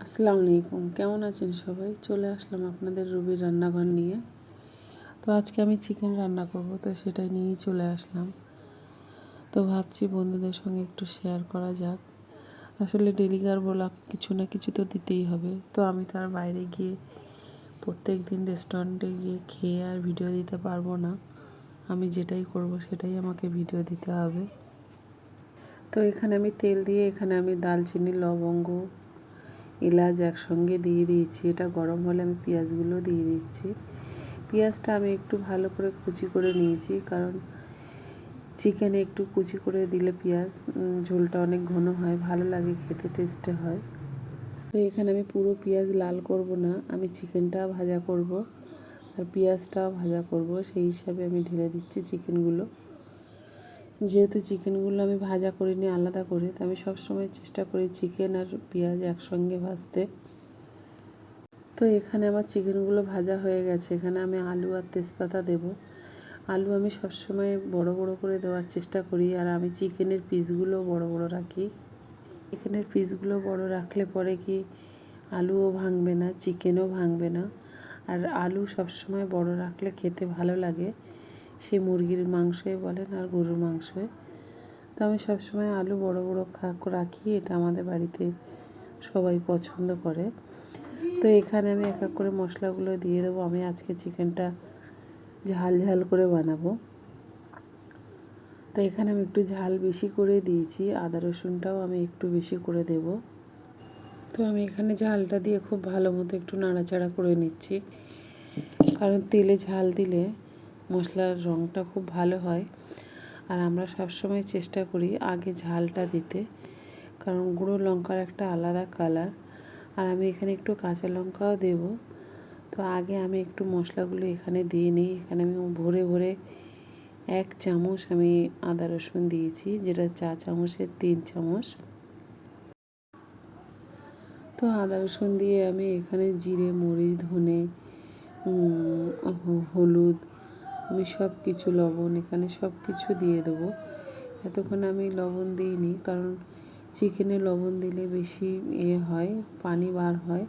আসসালামু আলাইকুম, কেমন আছেন সবাই? চলে আসলাম আপনাদের রুবির রান্নাঘর নিয়ে। তো আজকে আমি চিকেন রান্না করব, তো সেটাই নিয়েই চলে আসলাম। তো ভাবছি বন্ধুদের সঙ্গে একটু শেয়ার করা যাক। আসলে ডেলিকার ব্লগ কিছু না কিছু তো দিতেই হবে। তো আমি তো আর বাইরে গিয়ে প্রত্যেক দিন রেস্টুরেন্টে গিয়ে খেয়ে আর ভিডিও দিতে পারবো না। আমি যেটাই করব সেটাই আমাকে ভিডিও দিতে হবে। তো এখানে আমি তেল দিয়ে এখানে আমি দালচিনি, লবঙ্গ, এলাচ একসঙ্গে দিয়ে দিয়েছি। এটা গরম হলে আমি পেঁয়াজগুলো দিয়ে দিচ্ছি। পেঁয়াজটা আমি একটু ভালো করে কুচি করে নিয়েছি, কারণ চিকেনে একটু কুচি করে দিলে পেঁয়াজ ঝোলটা অনেক ঘন হয়, ভালো লাগে খেতে, টেস্টে হয়। তো এখানে আমি পুরো পেঁয়াজ লাল করব না, আমি চিকেনটা ভাজা করব আর পেঁয়াজটাও ভাজা করব, সেই হিসাবে আমি ঢেলে দিচ্ছি চিকেনগুলো। যেহেতু চিকেনগুলো আমি ভাজা করিনি আলাদা করে, তো আমি সবসময় চেষ্টা করি চিকেন আর পেঁয়াজ একসঙ্গে ভাজতে। তো এখানে আমার চিকেনগুলো ভাজা হয়ে গেছে। এখানে আমি আলু আর তেজপাতা দেব। আলু আমি সবসময় বড় বড় করে দেওয়ার চেষ্টা করি, আর আমি চিকেনের পিসগুলো বড় বড় রাখি। চিকেনের পিসগুলো বড় রাখলে পরে কি আলুও ভাঙবে না, চিকেনও ভাঙবে না। আর আলু সবসময় বড় রাখলে খেতে ভালো লাগে, সে মুরগির মাংসই বলেন আর গরুর মাংসই। তো আমি সবসময় আলু বড় বড় রাখি, এটা আমাদের বাড়িতে সবাই পছন্দ করে। তো এখানে আমি এক এক করে মশলাগুলো দিয়ে দেবো। আমি আজকে চিকেনটা ঝাল ঝাল করে বানাবো, তো এখানে আমি একটু ঝাল বেশি করে দিয়েছি। আদা রসুনটাও আমি একটু বেশি করে দেব। তো আমি এখানে ঝালটা দিয়ে খুব ভালো মতো একটু নাড়াচাড়া করে নিচ্ছি, কারণ তেলে ঝাল দিলে মশলার রঙটা খুব ভালো হয়। আর আমরা সবসময় চেষ্টা করি আগে ঝালটা দিতে, কারণ গুঁড়ো লঙ্কার একটা আলাদা কালার। আর আমি এখানে একটু কাঁচা লঙ্কাও দেব। তো আগে আমি একটু মশলাগুলো এখানে দিয়ে নিই। এখানে আমি ভরে ভরে 1 চামচ আমি আদা রসুন দিয়েছি, যেটা চা চামচের 3 চামচ। তো আদা রসুন দিয়ে আমি এখানে জিরে, মরিচ, ধনে, হলুদ, আমি সব কিছু, লবণ, এখানে সব কিছু দিয়ে দেবো। এতক্ষণ আমি লবণ দিইনি, কারণ চিকেনে লবণ দিলে বেশি হয়, পানি বার হয়।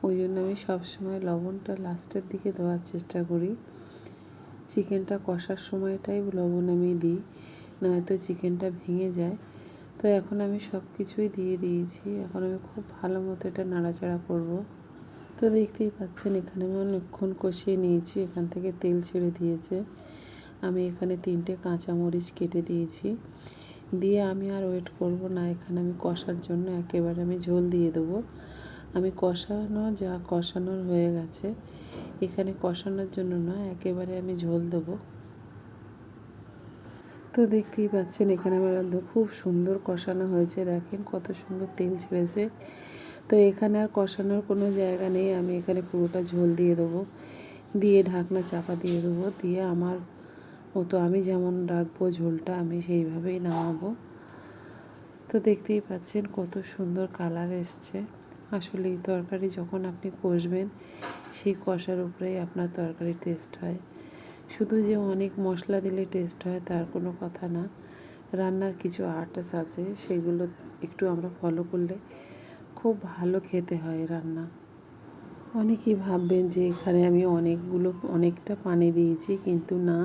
ওই জন্য আমি সবসময় লবণটা লাস্টের দিকে দেওয়ার চেষ্টা করি। চিকেনটা কষার সময়টাই লবণ আমি দিই, নয়তো চিকেনটা ভেঙে যায়। তো এখন আমি সব কিছুই দিয়ে দিয়েছি। এখন আমি খুব ভালো মতো এটা নাড়াচাড়া করব। তো দেখতেই পাচ্ছেন এখানে আমি অনেকক্ষণ কষিয়ে নিয়েছি, এখান থেকে তেল ছেড়ে দিয়েছে। আমি এখানে 3টে কাঁচামরিচ কেটে দিয়েছি, দিয়ে আমি আর ওয়েট করব না। এখানে আমি কষার জন্য একেবারে আমি ঝোল দিয়ে দেবো। আমি কষানোর হয়ে গেছে, এখানে কষানোর জন্য না, একেবারে আমি ঝোল দেবো। তো দেখতেই পাচ্ছেন এখানে আমার খুব সুন্দর কষানো হয়েছে, দেখেন কত সুন্দর তেল ছেড়েছে। তো এখানে আর কষানোর কোনো জায়গা নেই, আমি এখানে পুরোটা ঝোল দিয়ে দেবো, দিয়ে ঢাকনা চাপা দিয়ে দেবো, দিয়ে আমার মতো আমি যেমন রাখবো ঝোলটা আমি সেইভাবেই নামাবো। তো দেখতেই পাচ্ছেন কত সুন্দর কালার এসছে। আসলে এই তরকারি যখন আপনি কষবেন, সেই কষার উপরেই আপনার তরকারি টেস্ট হয়। শুধু যে অনেক মশলা দিলে টেস্ট হয় তার কোনো কথা না, রান্নার কিছু আর্টস আছে, সেগুলো একটু আমরা ফলো করলে খুব ভালো খেতে হয় রান্না। অনেকেই ভাববেন যে এখানে আমি অনেকটা পানি দিয়েছি, কিন্তু না,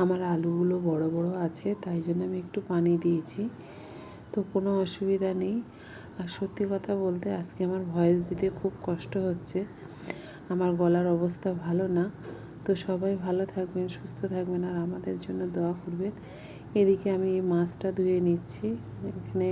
আমার আলুগুলো বড় বড় আছে, তাই জন্য আমি একটু পানি দিয়েছি। তো কোনো অসুবিধা নেই। আর সত্যি কথা বলতে আজকে আমার ভয়েস দিতে খুব কষ্ট হচ্ছে, আমার গলার অবস্থা ভালো না। তো সবাই ভালো থাকবেন, সুস্থ থাকবেন, আর আমাদের জন্য দোয়া করবেন। এদিকে আমি মাছটা ধুয়ে নিচ্ছি। এখানে